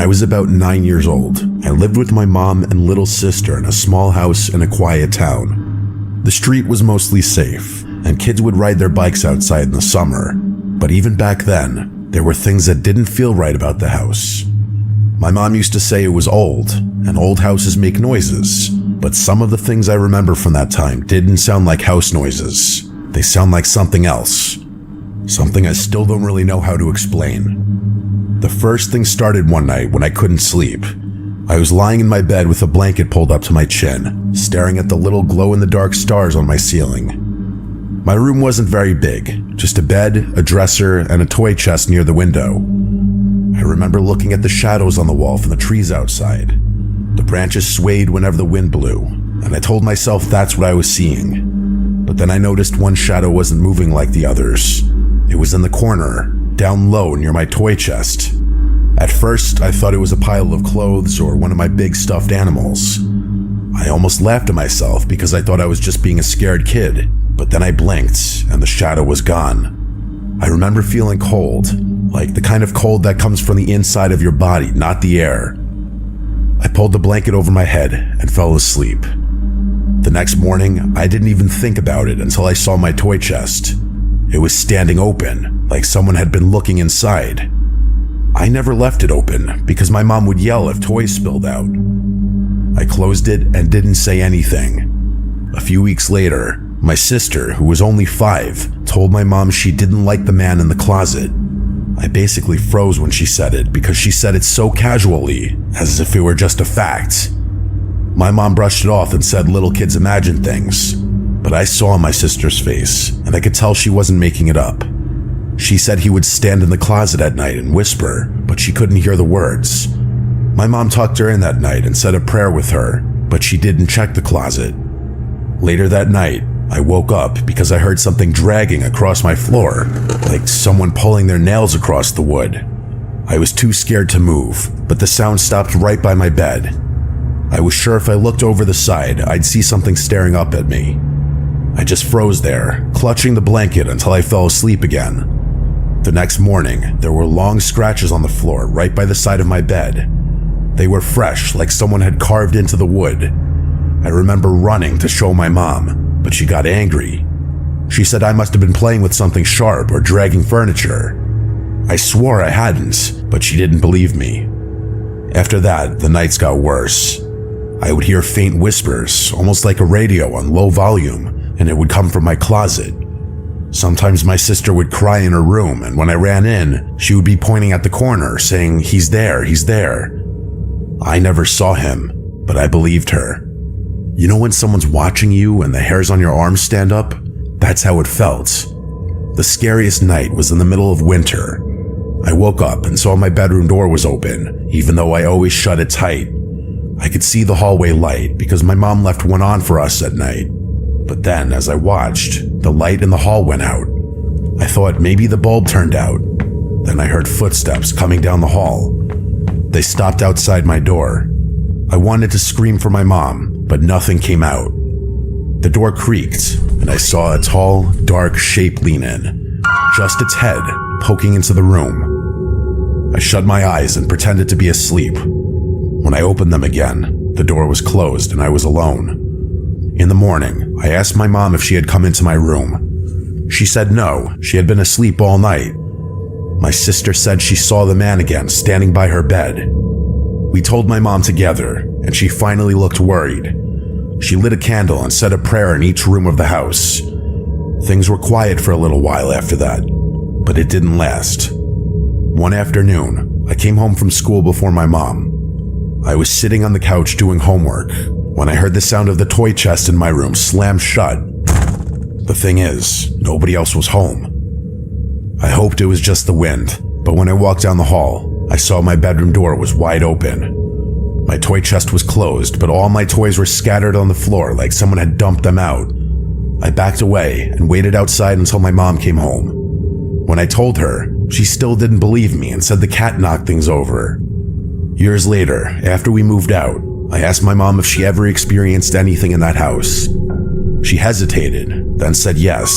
I was about 9 years old. I lived with my mom and little sister in a small house in a quiet town. The street was mostly safe, and kids would ride their bikes outside in the summer. But even back then, there were things that didn't feel right about the house. My mom used to say it was old, and old houses make noises, but some of the things I remember from that time didn't sound like house noises. They sound like something else. Something I still don't really know how to explain. The first thing started one night when I couldn't sleep. I was lying in my bed with a blanket pulled up to my chin, staring at the little glow-in-the-dark stars on my ceiling. My room wasn't very big, just a bed, a dresser, and a toy chest near the window. I remember looking at the shadows on the wall from the trees outside. The branches swayed whenever the wind blew, and I told myself that's what I was seeing. But then I noticed one shadow wasn't moving like the others. It was in the corner, down low near my toy chest. At first, I thought it was a pile of clothes or one of my big stuffed animals. I almost laughed at myself because I thought I was just being a scared kid, but then I blinked and the shadow was gone. I remember feeling cold, like the kind of cold that comes from the inside of your body, not the air. I pulled the blanket over my head and fell asleep. The next morning, I didn't even think about it until I saw my toy chest. It was standing open, like someone had been looking inside. I never left it open because my mom would yell if toys spilled out. I closed it and didn't say anything. A few weeks later, my sister, who was only 5, told my mom she didn't like the man in the closet. I basically froze when she said it because she said it so casually, as if it were just a fact. My mom brushed it off and said little kids imagine things, but I saw my sister's face and I could tell she wasn't making it up. She said he would stand in the closet at night and whisper, but she couldn't hear the words. My mom tucked her in that night and said a prayer with her, but she didn't check the closet. Later that night, I woke up because I heard something dragging across my floor, like someone pulling their nails across the wood. I was too scared to move, but the sound stopped right by my bed. I was sure if I looked over the side, I'd see something staring up at me. I just froze there, clutching the blanket until I fell asleep again. The next morning, there were long scratches on the floor right by the side of my bed. They were fresh, like someone had carved into the wood. I remember running to show my mom, but she got angry. She said I must have been playing with something sharp or dragging furniture. I swore I hadn't, but she didn't believe me. After that, the nights got worse. I would hear faint whispers, almost like a radio on low volume, and it would come from my closet. Sometimes my sister would cry in her room, and when I ran in, she would be pointing at the corner, saying, "He's there, he's there." I never saw him, but I believed her. You know when someone's watching you and the hairs on your arms stand up? That's how it felt. The scariest night was in the middle of winter. I woke up and saw my bedroom door was open, even though I always shut it tight. I could see the hallway light because my mom left one on for us at night. But then, as I watched, the light in the hall went out. I thought maybe the bulb turned out. Then I heard footsteps coming down the hall. They stopped outside my door. I wanted to scream for my mom, but nothing came out. The door creaked, and I saw a tall, dark shape lean in, just its head poking into the room. I shut my eyes and pretended to be asleep. When I opened them again, the door was closed and I was alone. In the morning, I asked my mom if she had come into my room. She said no, she had been asleep all night. My sister said she saw the man again standing by her bed. We told my mom together, and she finally looked worried. She lit a candle and said a prayer in each room of the house. Things were quiet for a little while after that, but it didn't last. One afternoon, I came home from school before my mom. I was sitting on the couch doing homework when I heard the sound of the toy chest in my room slam shut. The thing is, nobody else was home. I hoped it was just the wind, but when I walked down the hall, I saw my bedroom door was wide open. My toy chest was closed, but all my toys were scattered on the floor like someone had dumped them out. I backed away and waited outside until my mom came home. When I told her, she still didn't believe me and said the cat knocked things over. Years later, after we moved out, I asked my mom if she ever experienced anything in that house. She hesitated, then said yes.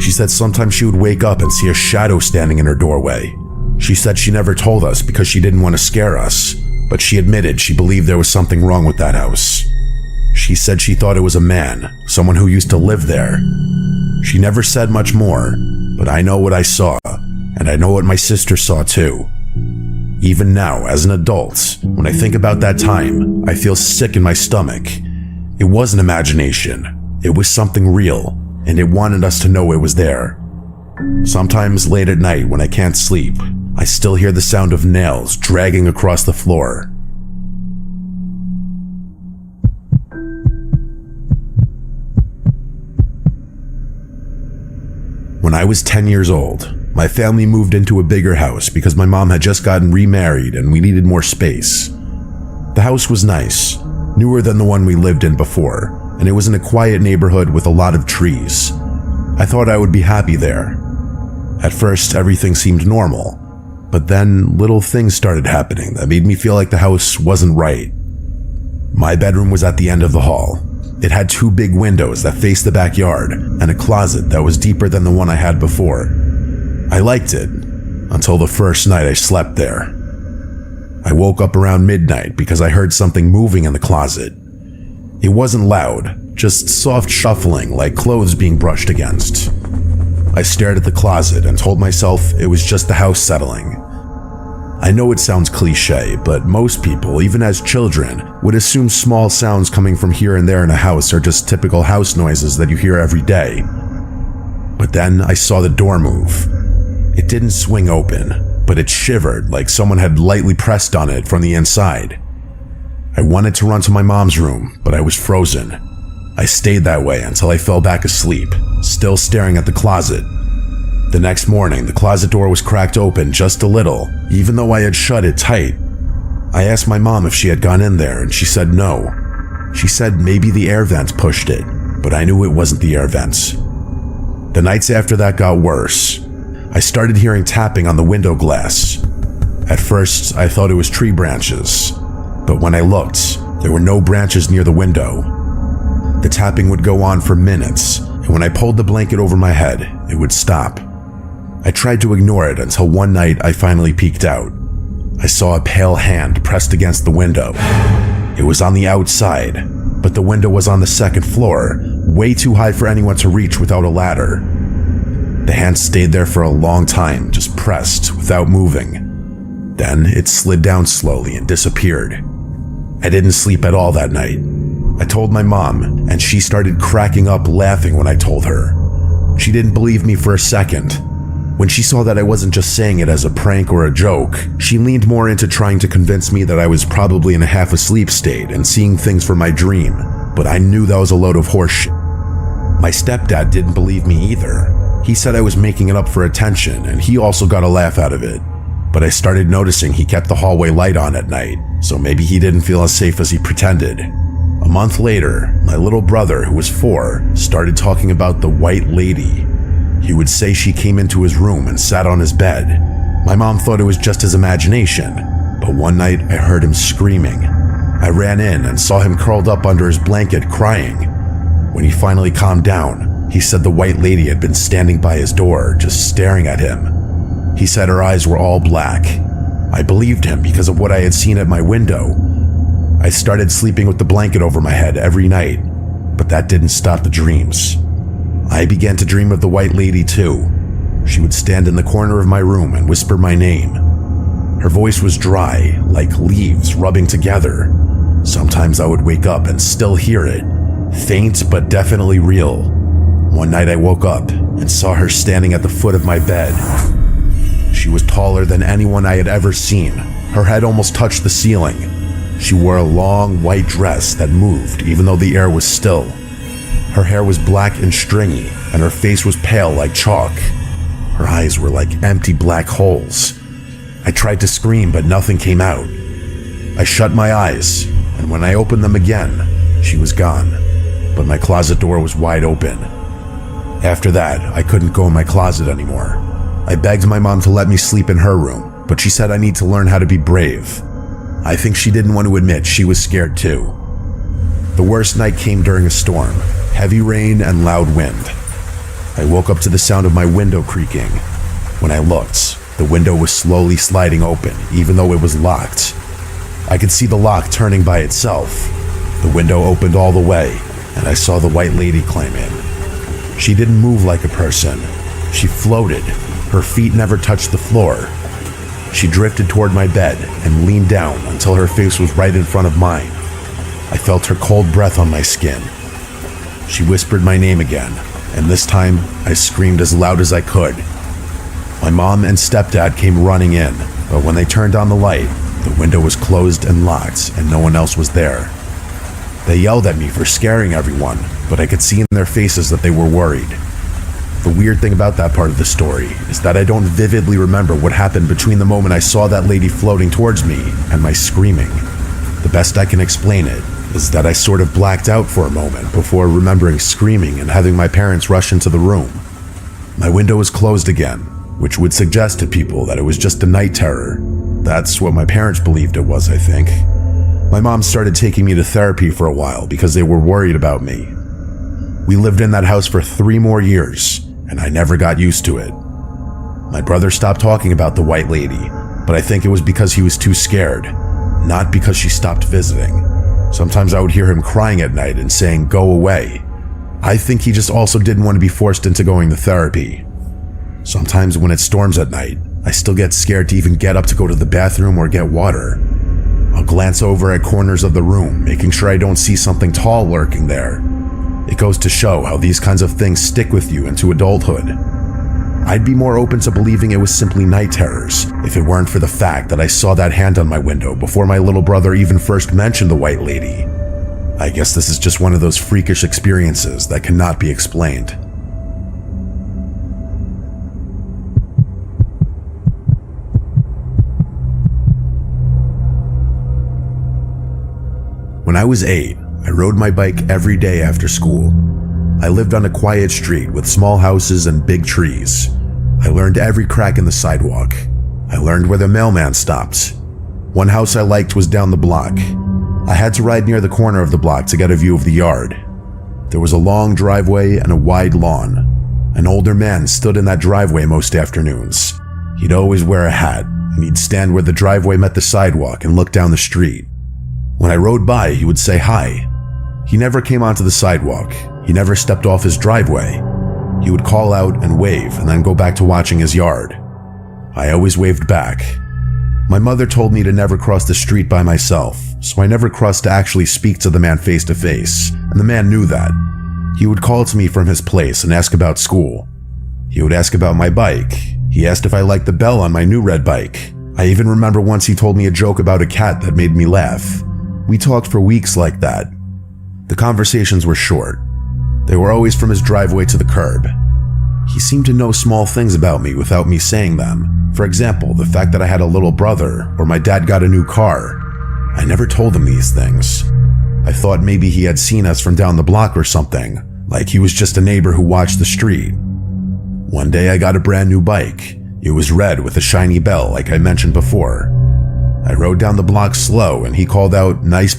She said sometimes she would wake up and see a shadow standing in her doorway, She said she never told us because she didn't want to scare us, but she admitted she believed there was something wrong with that house. She said she thought it was a man, someone who used to live there. She never said much more, but I know what I saw, and I know what my sister saw too. Even now, as an adult, when I think about that time, I feel sick in my stomach. It wasn't imagination. It was something real, and it wanted us to know it was there. Sometimes late at night when I can't sleep, I still hear the sound of nails dragging across the floor. When I was 10 years old, my family moved into a bigger house because my mom had just gotten remarried and we needed more space. The house was nice, newer than the one we lived in before, and it was in a quiet neighborhood with a lot of trees. I thought I would be happy there. At first, everything seemed normal, but then little things started happening that made me feel like the house wasn't right. My bedroom was at the end of the hall. It had 2 big windows that faced the backyard and a closet that was deeper than the one I had before. I liked it, until the first night I slept there. I woke up around midnight because I heard something moving in the closet. It wasn't loud, just soft shuffling like clothes being brushed against. I stared at the closet and told myself it was just the house settling. I know it sounds cliche, but most people, even as children, would assume small sounds coming from here and there in a house are just typical house noises that you hear every day. But then I saw the door move. It didn't swing open, but it shivered like someone had lightly pressed on it from the inside. I wanted to run to my mom's room, but I was frozen. I stayed that way until I fell back asleep, still staring at the closet. The next morning, the closet door was cracked open just a little, even though I had shut it tight. I asked my mom if she had gone in there, and she said no. She said maybe the air vent pushed it, but I knew it wasn't the air vents. The nights after that got worse. I started hearing tapping on the window glass. At first, I thought it was tree branches, but when I looked, there were no branches near the window. The tapping would go on for minutes, and when I pulled the blanket over my head, it would stop. I tried to ignore it until one night I finally peeked out. I saw a pale hand pressed against the window. It was on the outside, but the window was on the 2nd floor, way too high for anyone to reach without a ladder. The hand stayed there for a long time, just pressed, without moving. Then it slid down slowly and disappeared. I didn't sleep at all that night. I told my mom, and she started cracking up laughing when I told her. She didn't believe me for a second. When she saw that I wasn't just saying it as a prank or a joke, she leaned more into trying to convince me that I was probably in a half-asleep state and seeing things from my dream, but I knew that was a load of horseshit. My stepdad didn't believe me either. He said I was making it up for attention, and he also got a laugh out of it. But I started noticing he kept the hallway light on at night, so maybe he didn't feel as safe as he pretended. A month later, my little brother, who was 4, started talking about the white lady. He would say she came into his room and sat on his bed. My mom thought it was just his imagination, but one night I heard him screaming. I ran in and saw him curled up under his blanket crying. When he finally calmed down, he said the white lady had been standing by his door, just staring at him. He said her eyes were all black. I believed him because of what I had seen at my window. I started sleeping with the blanket over my head every night, but that didn't stop the dreams. I began to dream of the white lady too. She would stand in the corner of my room and whisper my name. Her voice was dry, like leaves rubbing together. Sometimes I would wake up and still hear it, faint but definitely real. One night I woke up and saw her standing at the foot of my bed. She was taller than anyone I had ever seen. Her head almost touched the ceiling. She wore a long white dress that moved even though the air was still. Her hair was black and stringy, and her face was pale like chalk. Her eyes were like empty black holes. I tried to scream, but nothing came out. I shut my eyes, and when I opened them again, she was gone, but my closet door was wide open. After that, I couldn't go in my closet anymore. I begged my mom to let me sleep in her room, but she said I need to learn how to be brave. I think she didn't want to admit she was scared too. The worst night came during a storm, heavy rain and loud wind. I woke up to the sound of my window creaking. When I looked, The window was slowly sliding open, even though it was locked. I could see the lock turning by itself. The window opened all the way, and I saw the white lady climb in. She didn't move like a person. She floated. Her feet never touched the floor. She drifted toward my bed and leaned down until her face was right in front of mine. I felt her cold breath on my skin. She whispered my name again, and this time I screamed as loud as I could. My mom and stepdad came running in, but when they turned on the light, the window was closed and locked and no one else was there. They yelled at me for scaring everyone, but I could see in their faces that they were worried. The weird thing about that part of the story is that I don't vividly remember what happened between the moment I saw that lady floating towards me and my screaming. The best I can explain it is that I sort of blacked out for a moment before remembering screaming and having my parents rush into the room. My window was closed again, which would suggest to people that it was just a night terror. That's what my parents believed it was, I think. My mom started taking me to therapy for a while because they were worried about me. We lived in that house for 3 more years, and I never got used to it. My brother stopped talking about the white lady, but I think it was because he was too scared, not because she stopped visiting. Sometimes I would hear him crying at night and saying, "Go away." I think he just also didn't want to be forced into going to therapy. Sometimes when it storms at night, I still get scared to even get up to go to the bathroom or get water. I'll glance over at corners of the room, making sure I don't see something tall lurking there. It goes to show how these kinds of things stick with you into adulthood. I'd be more open to believing it was simply night terrors if it weren't for the fact that I saw that hand on my window before my little brother even first mentioned the white lady. I guess this is just one of those freakish experiences that cannot be explained. When I was 8, I rode my bike every day after school. I lived on a quiet street with small houses and big trees. I learned every crack in the sidewalk. I learned where the mailman stopped. One house I liked was down the block. I had to ride near the corner of the block to get a view of the yard. There was a long driveway and a wide lawn. An older man stood in that driveway most afternoons. He'd always wear a hat, and he'd stand where the driveway met the sidewalk and look down the street. When I rode by, he would say hi. He never came onto the sidewalk. He never stepped off his driveway. He would call out and wave and then go back to watching his yard. I always waved back. My mother told me to never cross the street by myself, so I never crossed to actually speak to the man face to face, and the man knew that. He would call to me from his place and ask about school. He would ask about my bike. He asked if I liked the bell on my new red bike. I even remember once he told me a joke about a cat that made me laugh. We talked for weeks like that. The conversations were short. They were always from his driveway to the curb. He seemed to know small things about me without me saying them. For example, the fact that I had a little brother or my dad got a new car. I never told him these things. I thought maybe he had seen us from down the block or something, like he was just a neighbor who watched the street. One day I got a brand new bike. It was red with a shiny bell like I mentioned before. I rode down the block slow and he called out, "Nice